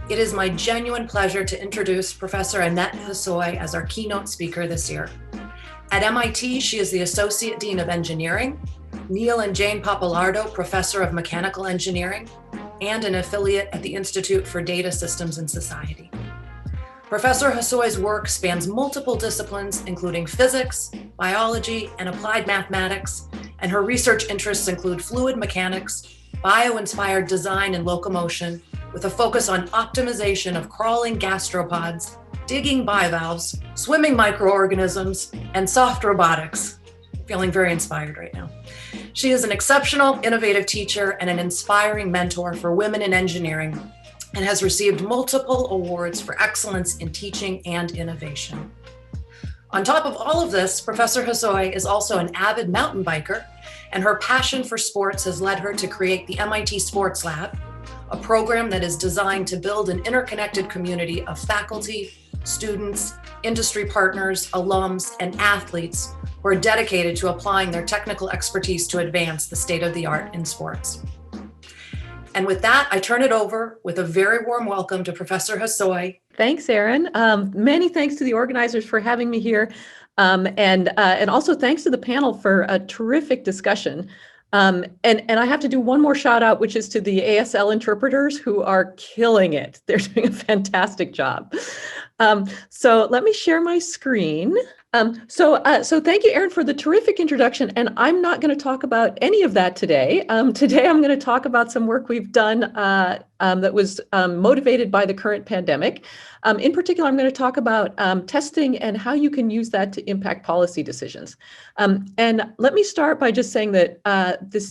It is my genuine pleasure to introduce Professor Annette Hosoi as our keynote speaker this year. At MIT, she is the Associate Dean of Engineering, Neil and Jane Papalardo Professor of Mechanical Engineering, and an affiliate at the Institute for Data Systems and Society. Professor Hosoi's work spans multiple disciplines, including physics, biology, and applied mathematics, and her research interests include fluid mechanics, bio-inspired design and locomotion, with a focus on optimization of crawling gastropods, digging bivalves, swimming microorganisms, and soft robotics. Feeling very inspired right now. She is an exceptional, innovative teacher and an inspiring mentor for women in engineering, and has received multiple awards for excellence in teaching and innovation. On top of all of this, Professor Hosoi is also an avid mountain biker, and her passion for sports has led her to create the MIT Sports Lab, a program that is designed to build an interconnected community of faculty, students, industry partners, alums, and athletes who are dedicated to applying their technical expertise to advance the state of the art in sports. And with that, I turn it over with a very warm welcome to Professor Hosoi. Thanks, Erin. Many thanks to the organizers for having me here. And also thanks to the panel for a terrific discussion. And I have to do one more shout out, which is to the ASL interpreters who are killing it. They're doing a fantastic job. So let me share my screen. So thank you, Erin, for the terrific introduction. And I'm not going to talk about any of that today. Today, I'm going to talk about some work we've done that was motivated by the current pandemic. In particular, I'm going to talk about testing and how you can use that to impact policy decisions. And let me start by just saying that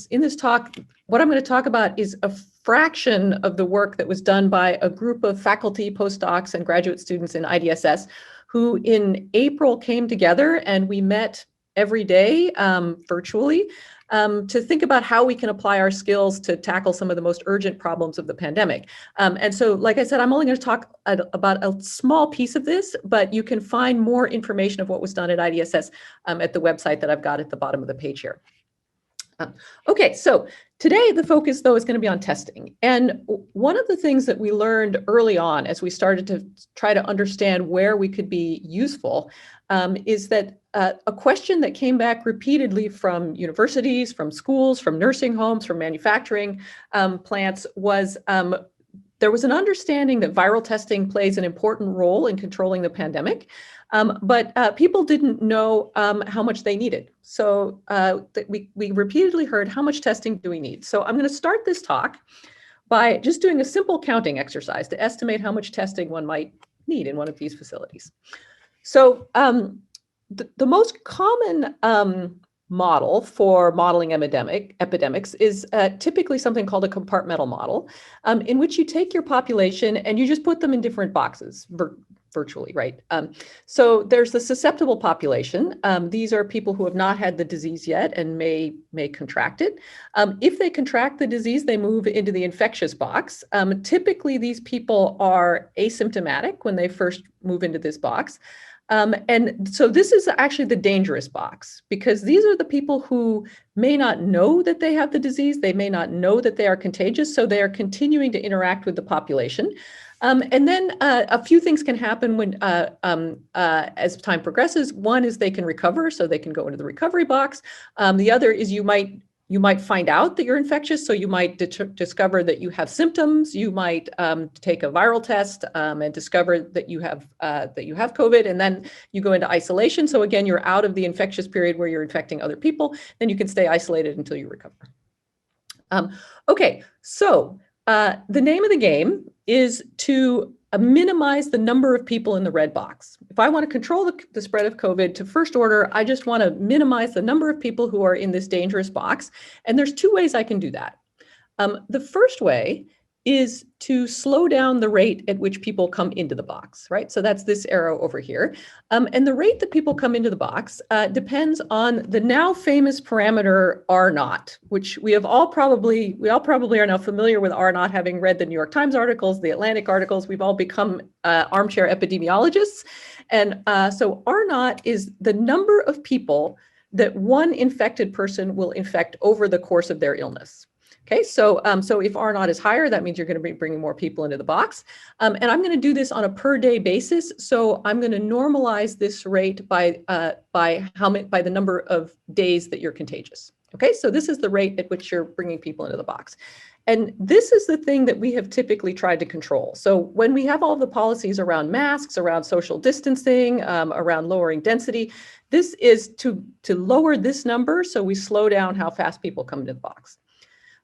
in this talk, what I'm going to talk about is a fraction of the work that was done by a group of faculty, postdocs, and graduate students in IDSS who in April came together and we met every day virtually to think about how we can apply our skills to tackle some of the most urgent problems of the pandemic. And so, like I said, I'm only going to talk about a small piece of this, but you can find more information of what was done at IDSS at the website that I've got at the bottom of the page here. Okay, so today the focus, though, is going to be on testing. And one of the things that we learned early on as we started to try to understand where we could be useful is that a question that came back repeatedly from universities, from schools, from nursing homes, from manufacturing plants was there was an understanding that viral testing plays an important role in controlling the pandemic, but people didn't know how much they needed. So we repeatedly heard, how much testing do we need? So I'm going to start this talk by just doing a simple counting exercise to estimate how much testing one might need in one of these facilities. So the most common model for modeling epidemics is typically something called a compartmental model, in which you take your population and you just put them in different boxes virtually, right? So there's the susceptible population. These are people who have not had the disease yet and may contract it. If they contract the disease, they move into the infectious box. Typically, these people are asymptomatic when they first move into this box. And so this is actually the dangerous box, because these are the people who may not know that they have the disease. They may not know that they are contagious, so they are continuing to interact with the population. And then a few things can happen when, as time progresses. One is they can recover, so they can go into the recovery box. The other is you might find out that you're infectious, so you might discover that you have symptoms. You might take a viral test and discover that you have COVID, and then you go into isolation. So again, you're out of the infectious period where you're infecting other people. Then you can stay isolated until you recover. Okay, so the name of the game is to minimize the number of people in the red box. If I want to control the spread of COVID to first order, I just want to minimize the number of people who are in this dangerous box. And there's two ways I can do that. The first way is to slow down the rate at which people come into the box, right? So that's this arrow over here. And the rate that people come into the box depends on the now famous parameter R0, which we all probably are now familiar with R0, having read the New York Times articles, the Atlantic articles. We've all become armchair epidemiologists. And so R0 is the number of people that one infected person will infect over the course of their illness. Okay, so if R naught is higher, that means you're going to be bringing more people into the box. And I'm going to do this on a per day basis. So I'm going to normalize this rate by the number of days that you're contagious. Okay, so this is the rate at which you're bringing people into the box. And this is the thing that we have typically tried to control. So when we have all the policies around masks, around social distancing, around lowering density, this is to lower this number so we slow down how fast people come into the box.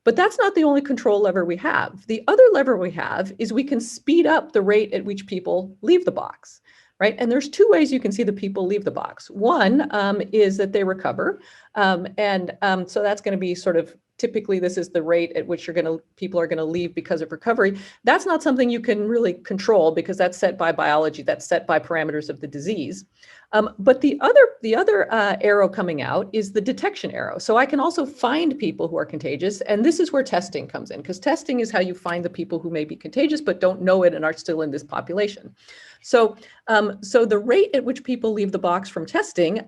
But that's not the only control lever we have. The other lever we have is we can speed up the rate at which people leave the box, right? And there's two ways you can see the people leave the box. One is that they recover. So that's going to be sort of, typically this is the rate at which people are going to leave because of recovery. That's not something you can really control because that's set by biology, that's set by parameters of the disease. But the other arrow coming out is the detection arrow. So I can also find people who are contagious, and this is where testing comes in, because testing is how you find the people who may be contagious but don't know it and are still in this population. So the rate at which people leave the box from testing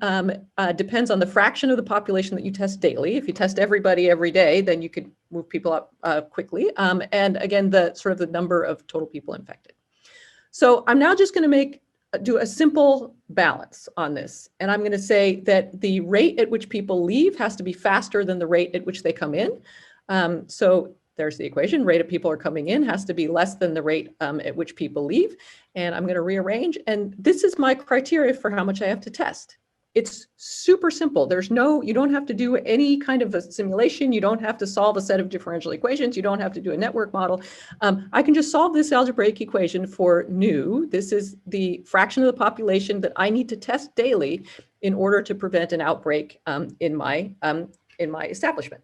depends on the fraction of the population that you test daily. If you test everybody every day, then you could move people up quickly. And again, the number of total people infected. So I'm now just going to do a simple balance on this. And I'm going to say that the rate at which people leave has to be faster than the rate at which they come in. So there's the equation. Rate of people are coming in has to be less than the rate at which people leave. And I'm going to rearrange. And this is my criteria for how much I have to test. It's super simple. You don't have to do any kind of a simulation. You don't have to solve a set of differential equations. You don't have to do a network model. I can just solve this algebraic equation for nu. This is the fraction of the population that I need to test daily in order to prevent an outbreak in my establishment.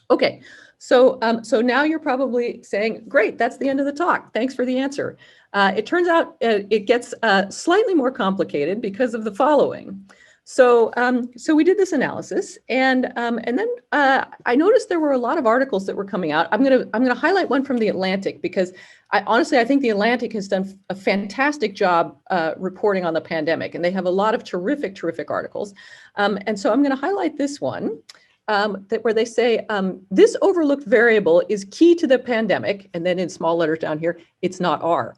Okay, so now you're probably saying, great, that's the end of the talk. Thanks for the answer. It turns out it gets slightly more complicated because of the following. So we did this analysis, and then I noticed there were a lot of articles that were coming out. I'm gonna highlight one from The Atlantic because honestly I think The Atlantic has done a fantastic job reporting on the pandemic, and they have a lot of terrific articles. And so I'm going to highlight this one. Where they say, this overlooked variable is key to the pandemic, and then in small letters down here, it's not R.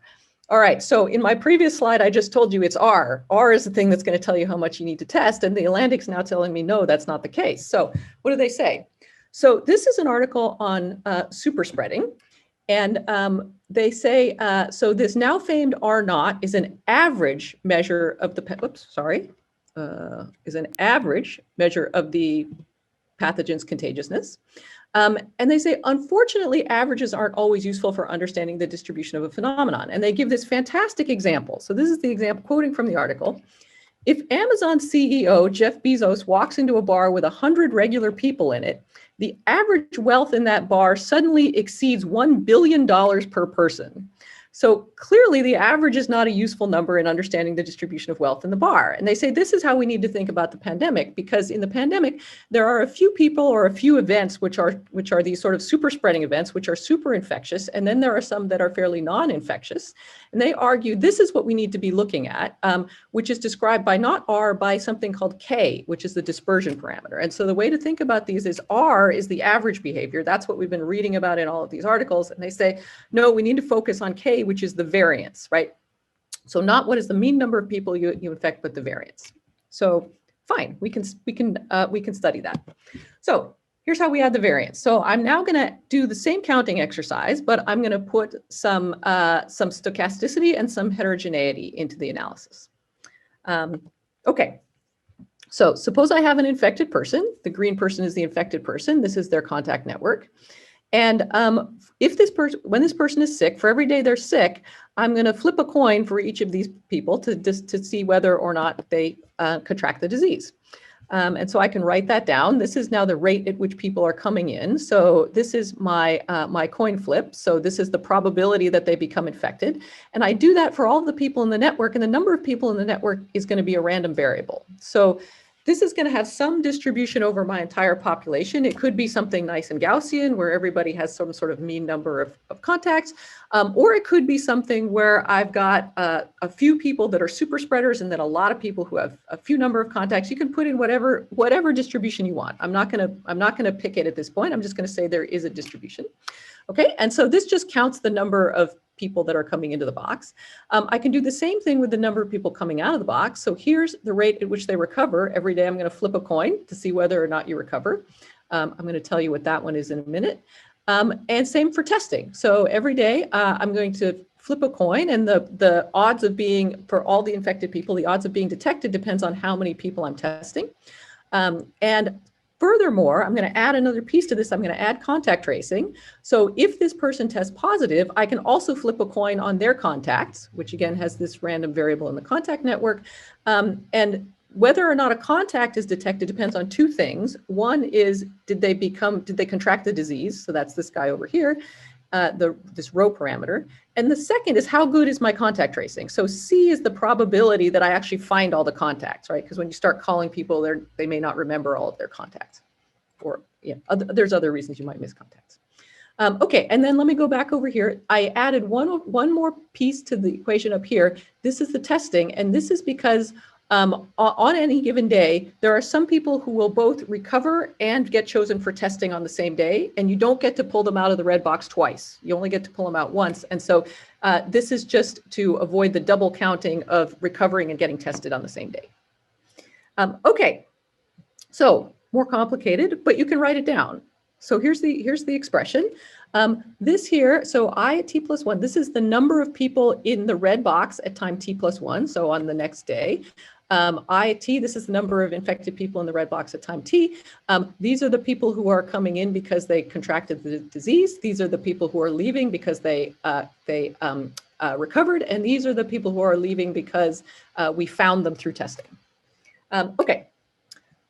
All right, so in my previous slide, I just told you it's R. R is the thing that's going to tell you how much you need to test, and the Atlantic's now telling me, no, that's not the case. So what do they say? So this is an article on super spreading, and they say, so this now famed R naught is an average measure of the, is an average measure of the pathogen's contagiousness. And they say, unfortunately, averages aren't always useful for understanding the distribution of a phenomenon. And they give this fantastic example. So this is the example quoting from the article. If Amazon CEO Jeff Bezos walks into a bar with 100 regular people in it, the average wealth in that bar suddenly exceeds $1 billion per person. So clearly the average is not a useful number in understanding the distribution of wealth in the bar. And they say this is how we need to think about the pandemic, because in the pandemic, there are a few people or a few events which are these sort of super spreading events, which are super infectious. And then there are some that are fairly non-infectious. And they argue this is what we need to be looking at, which is described by not R, by something called K, which is the dispersion parameter. And so the way to think about these is R is the average behavior. That's what we've been reading about in all of these articles. And they say, no, we need to focus on K, which is the variance, right? So not what is the mean number of people you infect, but the variance. So fine, we can study that. So here's how we add the variance. So I'm now going to do the same counting exercise, but I'm going to put some stochasticity and some heterogeneity into the analysis. Okay. So suppose I have an infected person. The green person is the infected person. This is their contact network. And when this person is sick, for every day they're sick, I'm going to flip a coin for each of these people to see whether or not they contract the disease. And so I can write that down. This is now the rate at which people are coming in. So this is my coin flip. So this is the probability that they become infected. And I do that for all of the people in the network. And the number of people in the network is going to be a random variable. So this is going to have some distribution over my entire population. It could be something nice and Gaussian where everybody has some sort of mean number of contacts, or it could be something where I've got a few people that are super spreaders and then a lot of people who have a few number of contacts. You can put in whatever distribution you want. I'm not going to pick it at this point. I'm just going to say there is a distribution. Okay, and so this just counts the number of people that are coming into the box. I can do the same thing with the number of people coming out of the box. So here's the rate at which they recover. Every day I'm going to flip a coin to see whether or not you recover. I'm going to tell you what that one is in a minute. And same for testing. So every day I'm going to flip a coin, and the odds of being, for all the infected people, the odds of being detected depends on how many people I'm testing. And furthermore, I'm going to add another piece to this. I'm going to add contact tracing. So if this person tests positive, I can also flip a coin on their contacts, which again has this random variable in the contact network. And whether or not a contact is detected depends on two things. One is, did they contract the disease? So that's this guy over here, this row parameter. And the second is, how good is my contact tracing? So C is the probability that I actually find all the contacts, right? Because when you start calling people, they may not remember all of their contacts. Or there's other reasons you might miss contacts. Okay, and then let me go back over here. I added one more piece to the equation up here. This is the testing, and this is because on any given day, there are some people who will both recover and get chosen for testing on the same day, and you don't get to pull them out of the red box twice. You only get to pull them out once. And so this is just to avoid the double counting of recovering and getting tested on the same day. Okay, so more complicated, but you can write it down. So here's the expression. This here, so I at t plus 1, this is the number of people in the red box at time t plus 1, so on the next day. I at t, this is the number of infected people in the red box at time t. These are the people who are coming in because they contracted the disease. These are the people who are leaving because they recovered. And these are the people who are leaving because we found them through testing. Okay.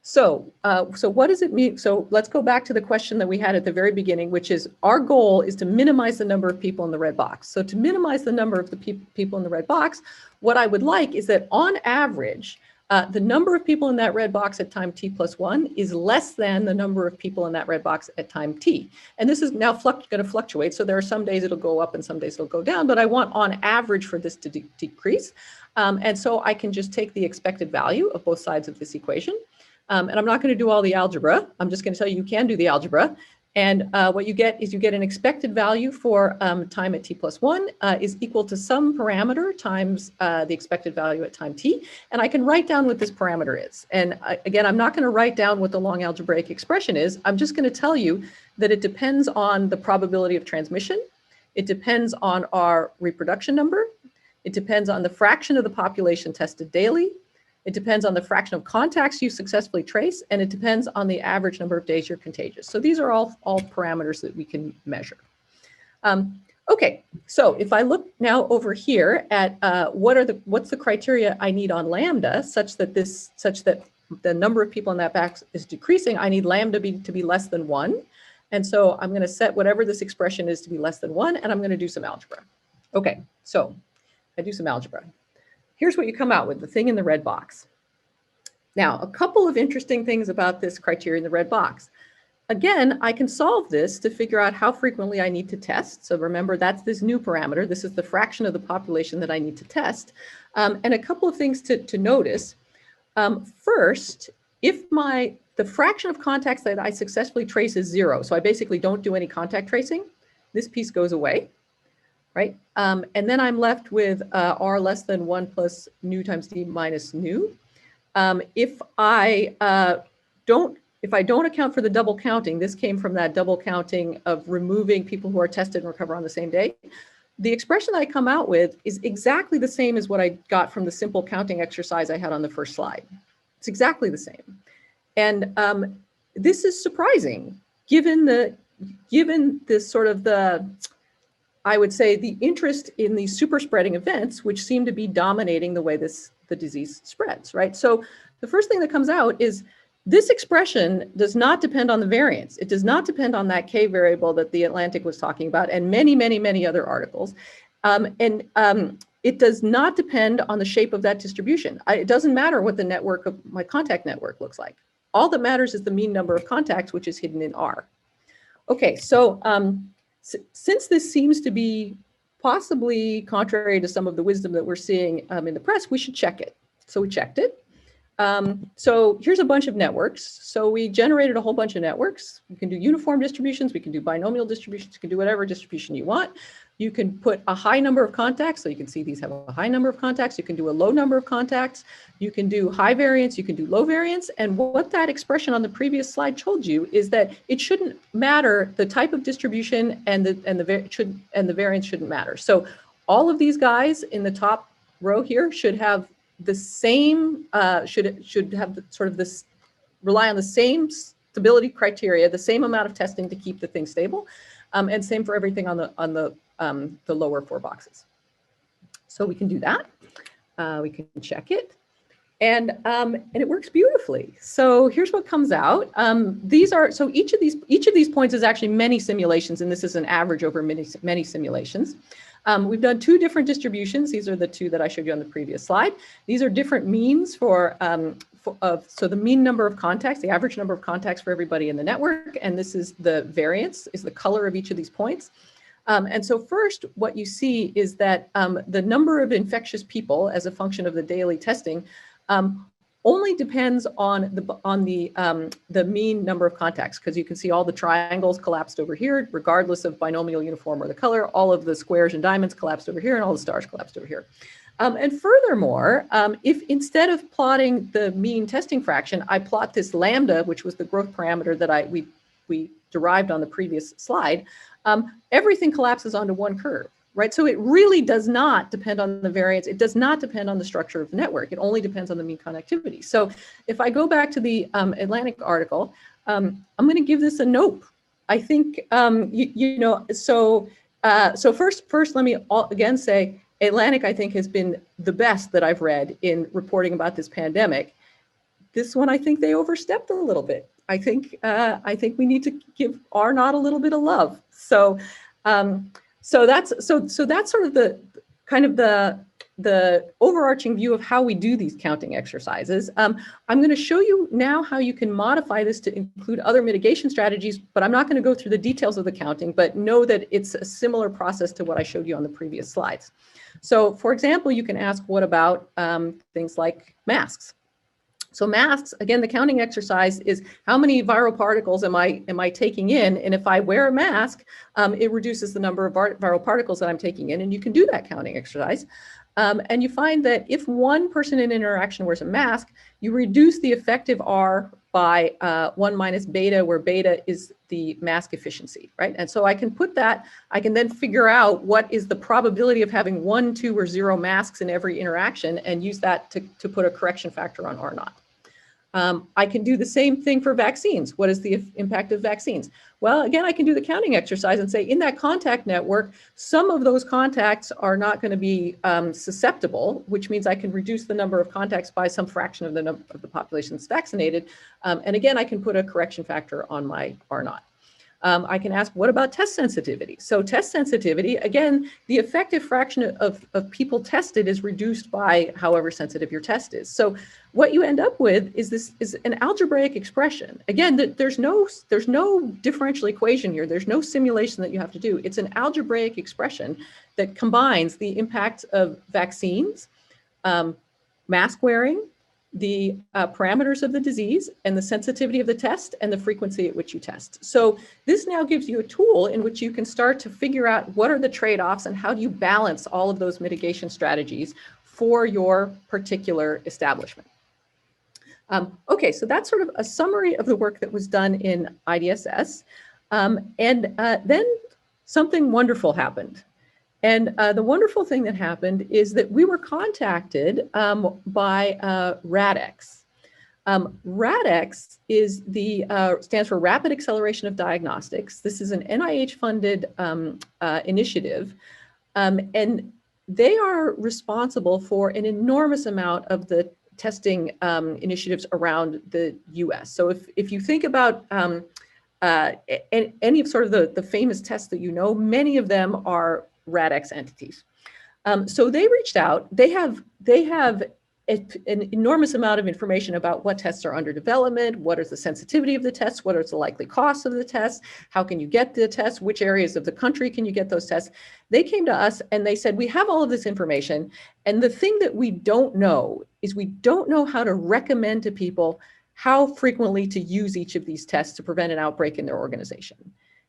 So what does it mean? So let's go back to the question that we had at the very beginning, which is our goal is to minimize the number of people in the red box. So to minimize the number of the people in the red box, what I would like is that on average, the number of people in that red box at time t plus 1 is less than the number of people in that red box at time t. And this is now going to fluctuate. So there are some days it'll go up and some days it'll go down, but I want on average for this to decrease. And so I can just take the expected value of both sides of this equation. And I'm not going to do all the algebra. I'm just going to tell you can do the algebra. And what you get is you get an expected value for time at t plus 1 is equal to some parameter times the expected value at time t. And I can write down what this parameter is. And again, I'm not going to write down what the long algebraic expression is. I'm just going to tell you that it depends on the probability of transmission. It depends on our reproduction number. It depends on the fraction of the population tested daily. It depends on the fraction of contacts you successfully trace, and it depends on the average number of days you're contagious. So these are all parameters that we can measure. Okay, so if I look now over here at what's the criteria I need on lambda such that the number of people in that box is decreasing, I need lambda to be less than 1. And so I'm going to set whatever this expression is to be less than 1, and I'm going to do some algebra. Okay, so I do some algebra. Here's what you come out with, the thing in the red box. Now, a couple of interesting things about this criteria in the red box. Again, I can solve this to figure out how frequently I need to test. So remember, that's this new parameter. This is the fraction of the population that I need to test. And a couple of things to notice. First, if the fraction of contacts that I successfully trace is 0, so I basically don't do any contact tracing, this piece goes away. Right? And then I'm left with r less than 1 plus nu times d minus nu. If I don't account for the double counting, this came from that double counting of removing people who are tested and recover on the same day. The expression that I come out with is exactly the same as what I got from the simple counting exercise I had on the first slide. It's exactly the same. And this is surprising, given this sort of I would say the interest in these super spreading events, which seem to be dominating the way the disease spreads, right? So the first thing that comes out is this expression does not depend on the variance. It does not depend on that K variable that the Atlantic was talking about and many, many, many other articles. It does not depend on the shape of that distribution. It doesn't matter what the network of my contact network looks like. All that matters is the mean number of contacts, which is hidden in R. Okay, so since this seems to be possibly contrary to some of the wisdom that we're seeing in the press, we should check it. So we checked it. So here's a bunch of networks. So we generated a whole bunch of networks. You can do uniform distributions. We can do binomial distributions. You can do whatever distribution you want. You can put a high number of contacts. So you can see these have a high number of contacts. You can do a low number of contacts. You can do high variance. You can do low variance. And what that expression on the previous slide told you is that it shouldn't matter the type of distribution, and the variance shouldn't matter. So all of these guys in the top row here should have the same, should have sort of this, rely on the same stability criteria, the same amount of testing to keep the thing stable, and same for everything on the lower 4 boxes. So we can do that. We can check it, and it works beautifully. So here's what comes out. So each of these points is actually many simulations, and this is an average over many simulations. We've done 2 different distributions. These are the 2 that I showed you on the previous slide. These are different means so the mean number of contacts, the average number of contacts for everybody in the network, and this is the variance, is the color of each of these points. And so first, what you see is that the number of infectious people as a function of the daily testing only depends on the mean number of contacts, because you can see all the triangles collapsed over here, regardless of binomial, uniform, or the color. All of the squares and diamonds collapsed over here, and all the stars collapsed over here. And furthermore, if instead of plotting the mean testing fraction, I plot this lambda, which was the growth parameter that we derived on the previous slide, everything collapses onto one curve. Right, so it really does not depend on the variance. It does not depend on the structure of the network. It only depends on the mean connectivity. So if I go back to the Atlantic article, I'm going to give this a nope. I think so first let me again say Atlantic, I think, has been the best that I've read in reporting about this pandemic. This one, I think they overstepped a little bit. I think we need to give R naught a little bit of love. So. So that's sort of the kind of the overarching view of how we do these counting exercises. I'm going to show you now how you can modify this to include other mitigation strategies, but I'm not going to go through the details of the counting, but know that it's a similar process to what I showed you on the previous slides. So for example, you can ask, what about things like masks? So masks, again, the counting exercise is how many viral particles am I taking in? And if I wear a mask, it reduces the number of viral particles that I'm taking in. And you can do that counting exercise. And you find that if one person in interaction wears a mask, you reduce the effective R by 1 minus beta, where beta is the mask efficiency, right? And so I can put that, I can then figure out what is the probability of having 1, 2, or 0 masks in every interaction, and use that to put a correction factor on R naught. I can do the same thing for vaccines. What is the impact of vaccines? Well, again, I can do the counting exercise and say in that contact network, some of those contacts are not going to be susceptible, which means I can reduce the number of contacts by some fraction of the population that's vaccinated. And again, I can put a correction factor on my R naught. I can ask, what about test sensitivity? So test sensitivity, again, the effective fraction of people tested is reduced by however sensitive your test is. So what you end up with is an algebraic expression. Again, there's no differential equation here. There's no simulation that you have to do. It's an algebraic expression that combines the impacts of vaccines, mask wearing, the parameters of the disease, and the sensitivity of the test, and the frequency at which you test. So this now gives you a tool in which you can start to figure out what are the trade-offs and how do you balance all of those mitigation strategies for your particular establishment. Okay, so that's sort of a summary of the work that was done in IDSS. Then something wonderful happened. And the wonderful thing that happened is that we were contacted by RADx. RADx is stands for Rapid Acceleration of Diagnostics. This is an NIH-funded initiative, and they are responsible for an enormous amount of the testing initiatives around the US. So if you think about any of sort of the famous tests that you know, many of them are RADx entities. So they reached out. They have an enormous amount of information about what tests are under development, what is the sensitivity of the tests, what is the likely cost of the tests, how can you get the tests, which areas of the country can you get those tests. They came to us and they said, we have all of this information. And the thing that we don't know is we don't know how to recommend to people how frequently to use each of these tests to prevent an outbreak in their organization.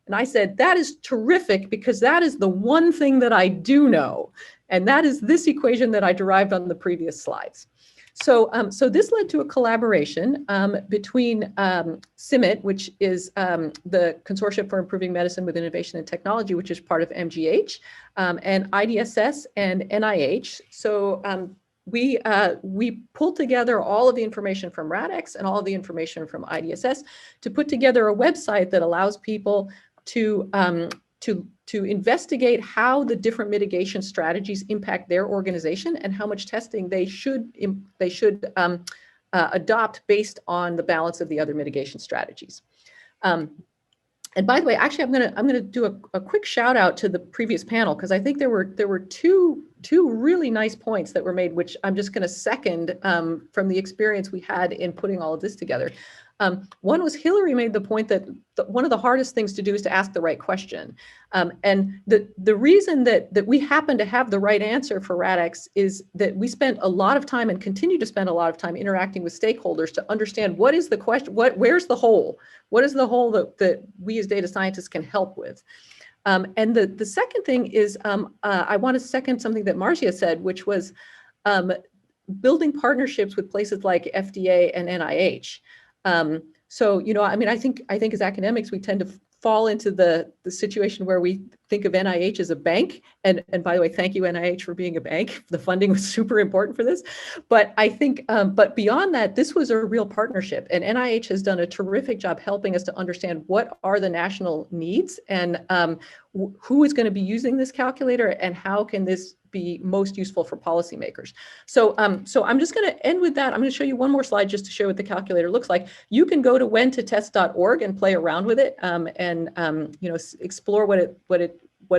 And I said, that is terrific, because that is the one thing that I do know. And that is this equation that I derived on the previous slides. So, this led to a collaboration between CIMMYT, which is the Consortium for Improving Medicine with Innovation and Technology, which is part of MGH, and IDSS and NIH. So we pulled together all of the information from RADx and all of the information from IDSS to put together a website that allows people to investigate how the different mitigation strategies impact their organization and how much testing they should adopt based on the balance of the other mitigation strategies. And by the way, actually, I'm gonna do a quick shout out to the previous panel, because I think there were two really nice points that were made, which I'm just going to second from the experience we had in putting all of this together. One was Hillary made the point that one of the hardest things to do is to ask the right question. And the reason that we happen to have the right answer for RADx is that we spent a lot of time and continue to spend a lot of time interacting with stakeholders to understand what is the question, where's the hole? What is the hole that we as data scientists can help with? And the second thing is I want to second something that Marcia said, which was building partnerships with places like FDA and NIH. So, you know, I mean, I think as academics, we tend to fall into the situation where we think of NIH as a bank. And by the way, thank you, NIH, for being a bank. The funding was super important for this. But I think, but beyond that, this was a real partnership. And NIH has done a terrific job helping us to understand what are the national needs and who is going to be using this calculator and how can this be most useful for policymakers. So I'm just going to end with that. I'm going to show you one more slide just to show what the calculator looks like. You can go to whentotest.org and play around with it and you know, explore what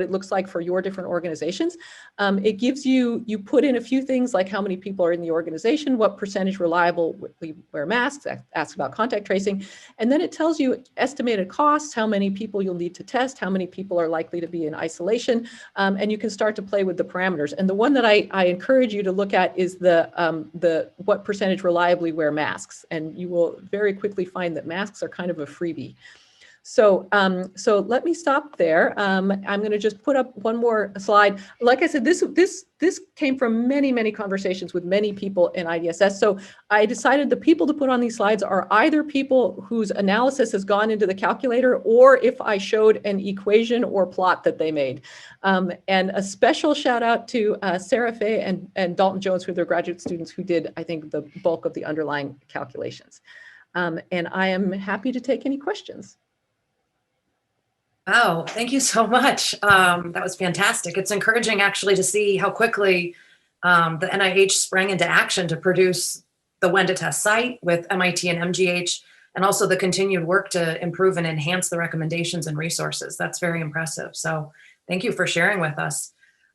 it looks like for your different organizations. It gives you put in a few things like how many people are in the organization, what percentage reliably wear masks, ask about contact tracing, and then it tells you estimated costs, how many people you'll need to test, how many people are likely to be in isolation, and you can start to play with the parameters. And the one that I encourage you to look at is the what percentage reliably wear masks, and you will very quickly find that masks are kind of a freebie. So, so let me stop there. I'm going to just put up one more slide. Like I said, this came from many conversations with many people in IDSS. So I decided the people to put on these slides are either people whose analysis has gone into the calculator, or if I showed an equation or plot that they made. And a special shout out to Sarah Fay and Dalton Jones, who are their graduate students who did, I think, the bulk of the underlying calculations. And I am happy to take any questions. Wow, thank you so much. That was fantastic. It's encouraging actually to see how quickly the NIH sprang into action to produce the WhenToTest site with MIT and MGH, and also the continued work to improve and enhance the recommendations and resources. That's very impressive. So thank you for sharing with us.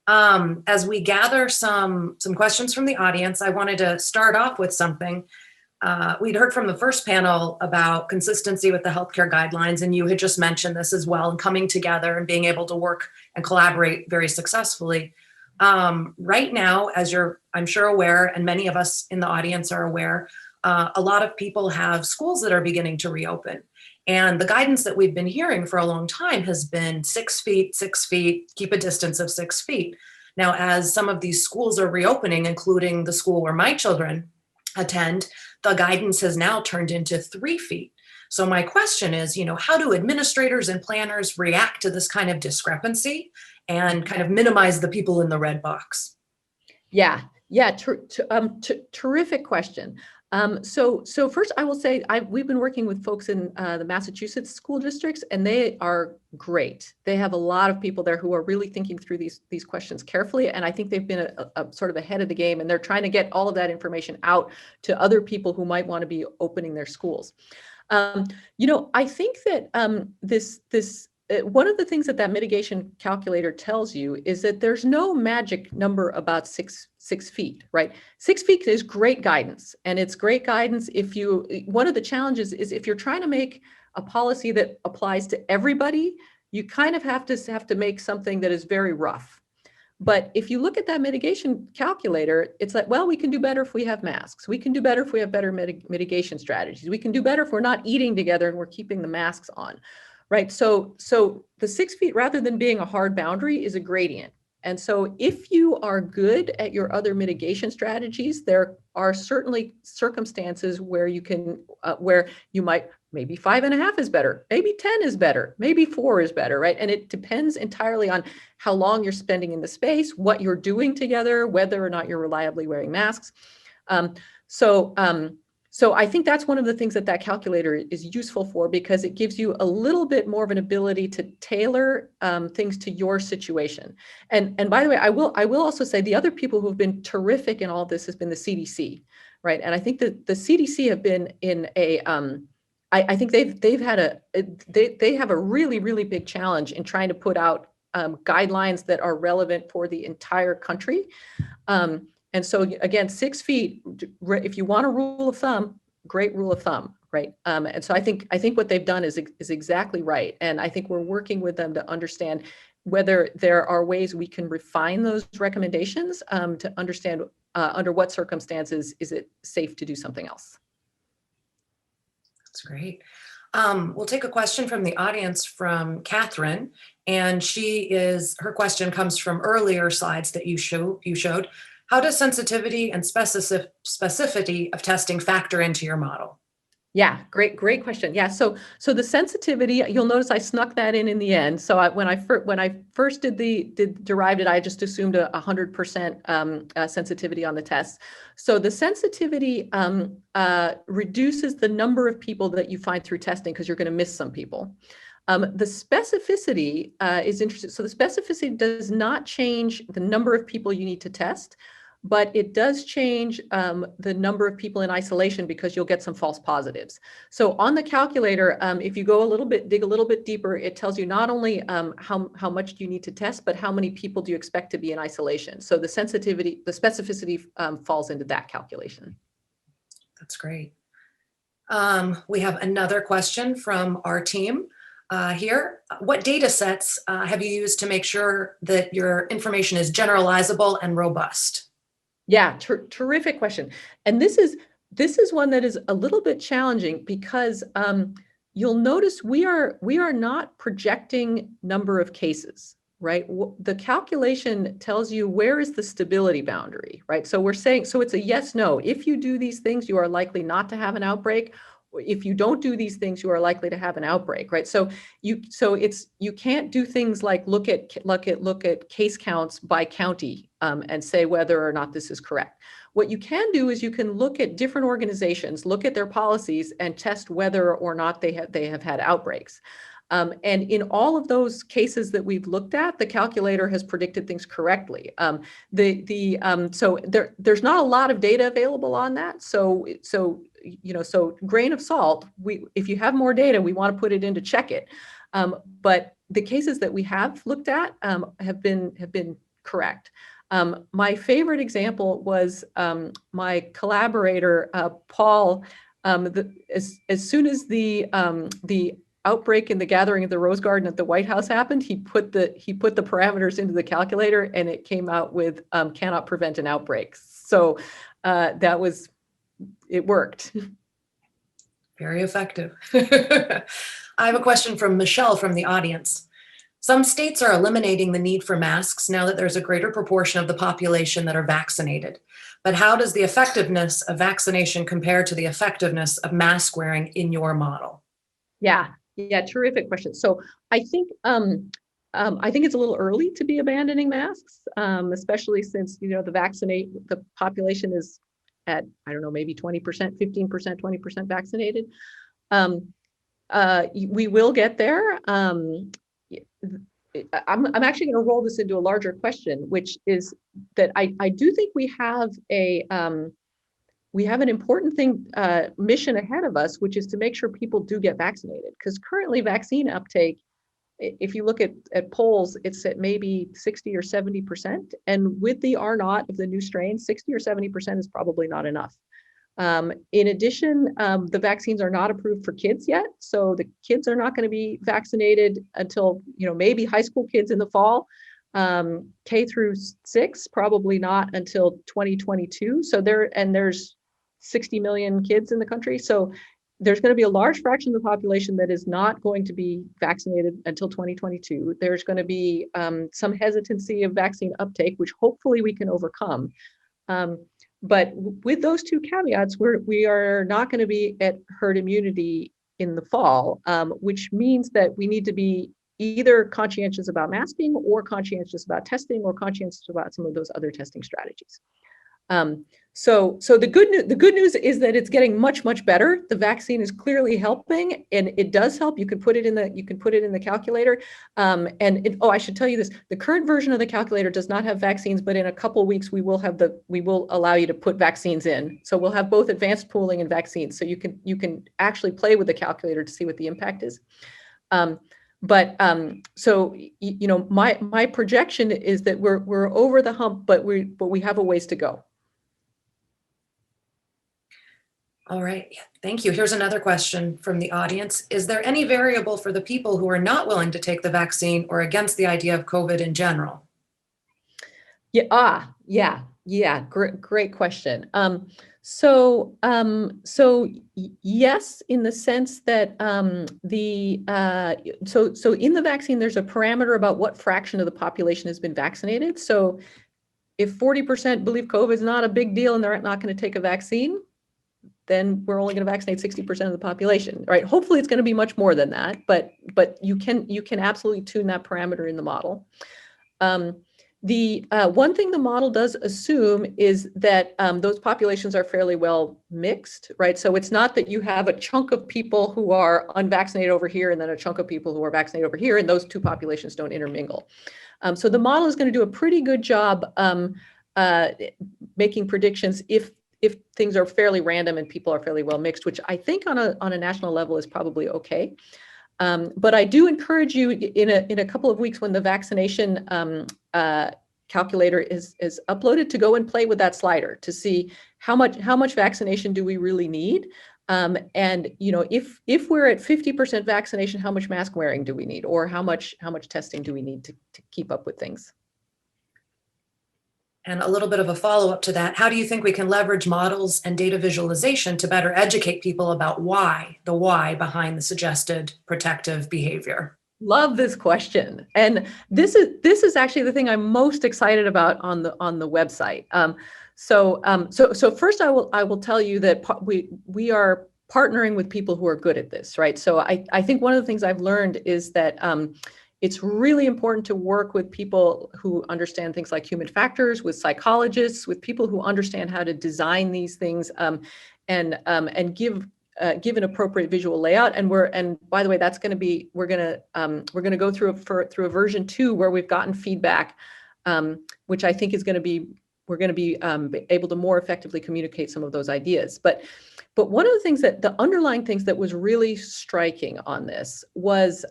As we gather some questions from the audience, I wanted to start off with something. We'd heard from the first panel about consistency with the healthcare guidelines, and you had just mentioned this as well, and coming together and being able to work and collaborate very successfully. Right now, as you're, I'm sure, aware, and many of us in the audience are aware, a lot of people have schools that are beginning to reopen. And the guidance that we've been hearing for a long time has been 6 feet, 6 feet, keep a distance of 6 feet. Now, as some of these schools are reopening, including the school where my children attend, the guidance has now turned into 3 feet. So my question is, you know, how do administrators and planners react to this kind of discrepancy and kind of minimize the people in the red box? Yeah, terrific question. So first I will say we've been working with folks in the Massachusetts school districts, and they are great. They have a lot of people there who are really thinking through these questions carefully, and I think they've been a sort of ahead of the game, and they're trying to get all of that information out to other people who might want to be opening their schools. You know, I think that this one of the things that mitigation calculator tells you is that there's no magic number about 6 feet, right? 6 feet is great guidance, and it's great guidance if you, one of the challenges is if you're trying to make a policy that applies to everybody, you kind of have to make something that is very rough. But if you look at that mitigation calculator, it's like, well, we can do better if we have masks. We can do better if we have better mitigation strategies. We can do better if we're not eating together and we're keeping the masks on, right? So the 6 feet, rather than being a hard boundary, is a gradient. And so if you are good at your other mitigation strategies, there are certainly circumstances where you can, where you might, maybe 5.5 is better, maybe 10 is better, maybe 4 is better, right? And it depends entirely on how long you're spending in the space, what you're doing together, whether or not you're reliably wearing masks. So I think that's one of the things that calculator is useful for, because it gives you a little bit more of an ability to tailor things to your situation. And by the way, I will also say the other people who have been terrific in all this has been the CDC, right? And I think that the CDC have been in a I think they have a really, really big challenge in trying to put out guidelines that are relevant for the entire country. And so again, 6 feet, if you want a rule of thumb, great rule of thumb, right? And so I think what they've done is exactly right. And I think we're working with them to understand whether there are ways we can refine those recommendations to understand under what circumstances is it safe to do something else. That's great. We'll take a question from the audience from Catherine, and her question comes from earlier slides that you showed. How does sensitivity and specificity of testing factor into your model? Yeah, great question. Yeah, so the sensitivity, you'll notice I snuck that in the end. So when I first derived it, I just assumed 100% sensitivity on the test. So the sensitivity reduces the number of people that you find through testing, because you're going to miss some people. The specificity is interesting. So the specificity does not change the number of people you need to test, but it does change the number of people in isolation, because you'll get some false positives. So on the calculator, if you go dig a little bit deeper, it tells you not only how much do you need to test, but how many people do you expect to be in isolation. So the specificity falls into that calculation. That's great. We have another question from our team here. What data sets have you used to make sure that your information is generalizable and robust? Yeah, terrific question. And this is one that is a little bit challenging, because you'll notice we are not projecting number of cases, right? The calculation tells you where is the stability boundary, right? So we're saying, so it's a yes, no. If you do these things, you are likely not to have an outbreak. If you don't do these things, you are likely to have an outbreak, right? So you can't do things like look at case counts by county and say whether or not this is correct. What you can do is you can look at different organizations, look at their policies, and test whether or not they have had outbreaks. And in all of those cases that we've looked at, the calculator has predicted things correctly. So there's not a lot of data available on that. So grain of salt. If you have more data, we want to put it in to check it. But the cases that we have looked at have been correct. My favorite example was my collaborator Paul. As soon as the outbreak in the gathering of the Rose Garden at the White House happened, he put the parameters into the calculator, and it came out with cannot prevent an outbreak. So it worked. Very effective. I have a question from Michelle from the audience. Some states are eliminating the need for masks now that there's a greater proportion of the population that are vaccinated. But how does the effectiveness of vaccination compare to the effectiveness of mask wearing in your model? Yeah, terrific question. So I think it's a little early to be abandoning masks, especially since the population is at, I don't know, maybe 20%, 15%, 20% vaccinated. We will get there. I'm actually going to roll this into a larger question, which is that I do think we have an important mission ahead of us, which is to make sure people do get vaccinated, because currently vaccine uptake if you look at polls, it's at maybe 60 or 70%. And with the R naught of the new strain, 60 or 70% is probably not enough. In addition, the vaccines are not approved for kids yet. So the kids are not going to be vaccinated until, maybe high school kids in the fall. K through 6, probably not until 2022. So there's 60 million kids in the country. So there's going to be a large fraction of the population that is not going to be vaccinated until 2022. There's going to be some hesitancy of vaccine uptake, which hopefully we can overcome. But with those two caveats, we are not going to be at herd immunity in the fall, which means that we need to be either conscientious about masking or conscientious about testing or conscientious about some of those other testing strategies. So the good news is that it's getting much, much better. The vaccine is clearly helping, and it does help. You can put it in the calculator. I should tell you this: the current version of the calculator does not have vaccines, but in a couple of weeks we will allow you to put vaccines in. So we'll have both advanced pooling and vaccines. So you can actually play with the calculator to see what the impact is. My projection is that we're over the hump, but we have a ways to go. All right, thank you. Here's another question from the audience. Is there any variable for the people who are not willing to take the vaccine or against the idea of COVID in general? Great question. So yes, in the sense that so in the vaccine, there's a parameter about what fraction of the population has been vaccinated. So if 40% believe COVID is not a big deal and they're not going to take a vaccine, then we're only going to vaccinate 60% of the population, right? Hopefully it's going to be much more than that, but you can absolutely tune that parameter in the model. The one thing the model does assume is that those populations are fairly well mixed, right? So it's not that you have a chunk of people who are unvaccinated over here and then a chunk of people who are vaccinated over here, and those two populations don't intermingle. So the model is going to do a pretty good job making predictions if things are fairly random and people are fairly well mixed, which I think on a national level is probably okay. But I do encourage you in a couple of weeks when the vaccination calculator is uploaded to go and play with that slider to see how much vaccination do we really need, and if we're at 50% vaccination, how much mask wearing do we need, or how much testing do we need to keep up with things? And a little bit of a follow-up to that, how do you think we can leverage models and data visualization to better educate people about the why behind the suggested protective behavior? Love this question. And this is actually the thing I'm most excited about on the website. So first I will tell you that we are partnering with people who are good at this, right? So I think one of the things I've learned is that it's really important to work with people who understand things like human factors, with psychologists, with people who understand how to design these things, and give an appropriate visual layout. And by the way, that's going to be we're going to go through a version 2 where we've gotten feedback, which I think is going to be we're going to be able to more effectively communicate some of those ideas. But one of the underlying things that was really striking on this was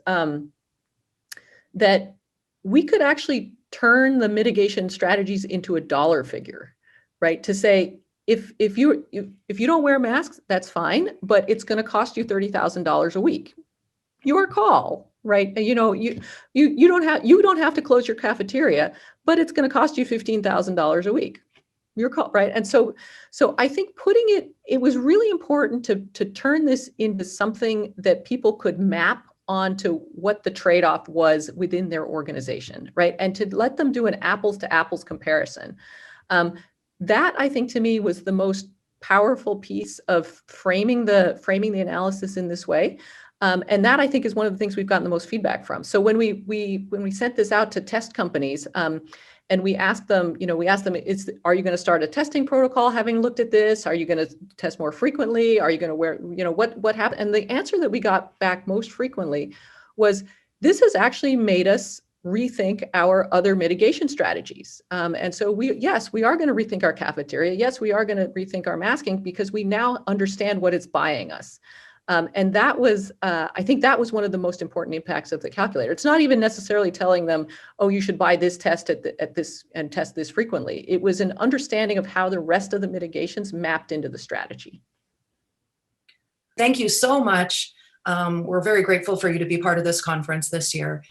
that we could actually turn the mitigation strategies into a dollar figure, right? To say, if you don't wear masks, that's fine, but it's going to cost you $30,000 a week. Your call, right? You don't have to close your cafeteria, but it's going to cost you $15,000 a week. Your call, right? And so I think it was really important to turn this into something that people could map onto what the trade-off was within their organization, right? And to let them do an apples to apples comparison. That, I think, to me was the most powerful piece of framing the analysis in this way. And that, I think, is one of the things we've gotten the most feedback from. So when we sent this out to test companies, and we asked them, are you going to start a testing protocol having looked at this? Are you going to test more frequently? Are you going to wear, what happened? And the answer that we got back most frequently was, this has actually made us rethink our other mitigation strategies. And so we are going to rethink our cafeteria. Yes, we are going to rethink our masking because we now understand what it's buying us. And that was, I think that was one of the most important impacts of the calculator. It's not even necessarily telling them, oh, you should buy this test at this and test this frequently. It was an understanding of how the rest of the mitigations mapped into the strategy. Thank you so much. We're very grateful for you to be part of this conference this year.